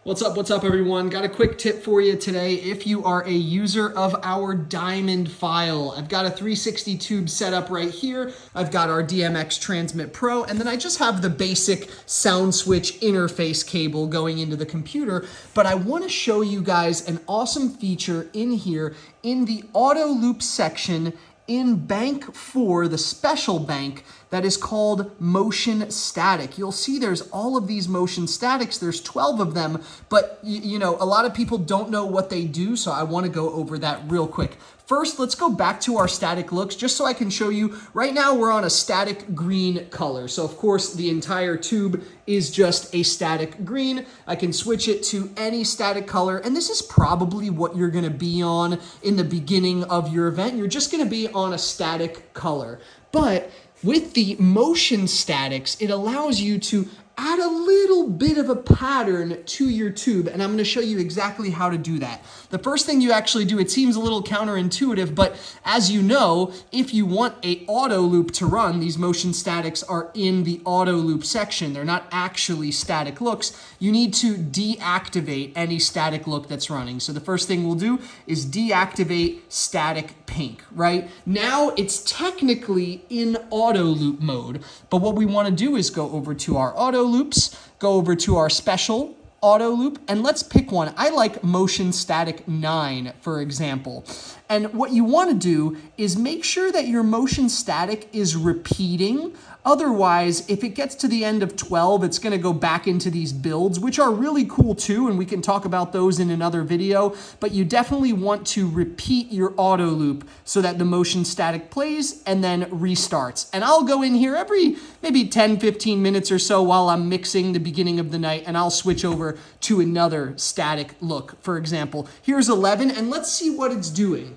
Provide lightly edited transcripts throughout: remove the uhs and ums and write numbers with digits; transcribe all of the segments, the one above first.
What's up everyone? Got a quick tip for you today. If you are a user of our Diamond file, I've got a 360 tube set up right here. I've got our DMX Transmit Pro, and then I just have the basic SoundSwitch interface cable going into the computer. But I want to show you guys an awesome feature in here in the auto loop section in bank 4, the special bank that is called motion static. You'll see there's all of these motion statics. There's 12 of them, but you know, a lot of people don't know what they do, so I want to go over that real quick. First, let's go back to our static looks just so I can show you. Right now, we're on a static green color. So of course, the entire tube is just a static green. I can switch it to any static color, and this is probably what you're gonna be on in the beginning of your event. You're just gonna be on a static color. But with the motion statics, it allows you to add a little bit of a pattern to your tube, and I'm going to show you exactly how to do that. The first thing you actually do, it seems a little counterintuitive, but as you know, if you want a auto loop to run, these motion statics are in the auto loop section. They're not actually static looks. You need to deactivate any static look that's running. So the first thing we'll do is deactivate static pink, right? Now it's technically in auto loop mode, but what we want to do is go over to our auto loops, go over to our special auto loop, and let's pick one. I like motion static 9, for example. And what you want to do is make sure that your motion static is repeating. Otherwise, if it gets to the end of 12, it's going to go back into these builds, which are really cool too, and we can talk about those in another video, but you definitely want to repeat your auto loop so that the motion static plays and then restarts. And I'll go in here every maybe 10, 15 minutes or so while I'm mixing the beginning of the night, and I'll switch over to another static look. For example, here's 11, and let's see what it's doing.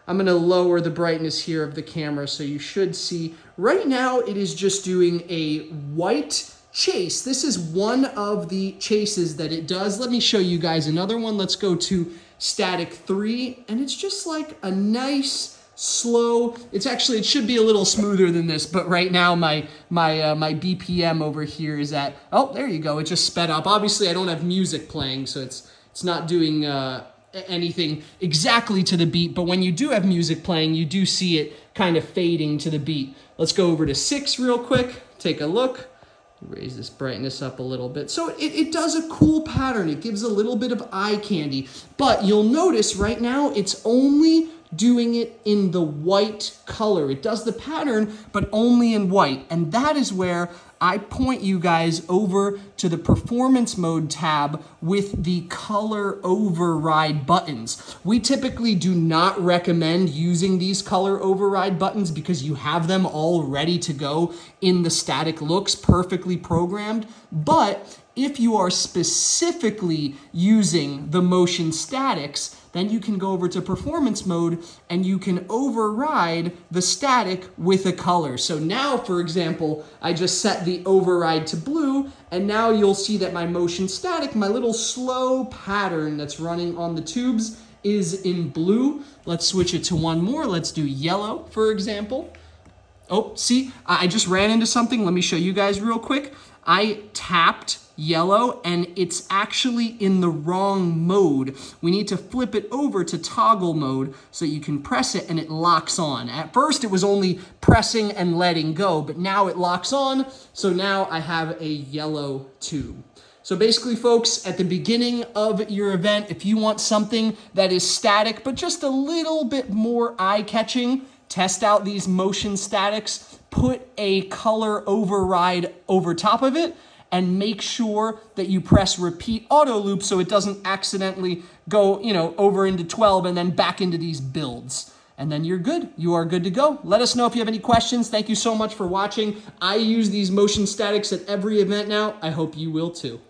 I'm going to lower the brightness here of the camera so you should see. Right now, it is just doing a white chase. This is one of the chases that it does. Let me show you guys another one. Let's go to static 3, and it's just like a nice, slow, it should be a little smoother than this, but right now my BPM over here is at, oh, there you go. It just sped up. Obviously, I don't have music playing, so it's not doing anything exactly to the beat, but when you do have music playing, you do see it kind of fading to the beat. Let's go over to 6 real quick, take a look, raise this brightness up a little bit. So it does a cool pattern. It gives a little bit of eye candy, but you'll notice right now it's only doing it in the white color. It does the pattern, but only in white, and that is where I point you guys over to the performance mode tab with the color override buttons. We typically do not recommend using these color override buttons because you have them all ready to go in the static looks, perfectly programmed. But if you are specifically using the motion statics, then you can go over to performance mode and you can override the static with a color. So now, for example, I just set the override to blue, and now you'll see that my motion static, my little slow pattern that's running on the tubes, is in blue. Let's switch it to one more. Let's do yellow, for example. Oh, see, I just ran into something. Let me show you guys real quick. I tapped yellow and it's actually in the wrong mode. We need to flip it over to toggle mode so you can press it and it locks on. At first it was only pressing and letting go, but now it locks on. So now I have a yellow tube. So basically, folks, at the beginning of your event, if you want something that is static but just a little bit more eye-catching, test out these motion statics, put a color override over top of it, and make sure that you press repeat auto loop so it doesn't accidentally go, over into 12 and then back into these builds. And then you're good. You are good to go. Let us know if you have any questions. Thank you so much for watching. I use these motion statics at every event now. I hope you will too.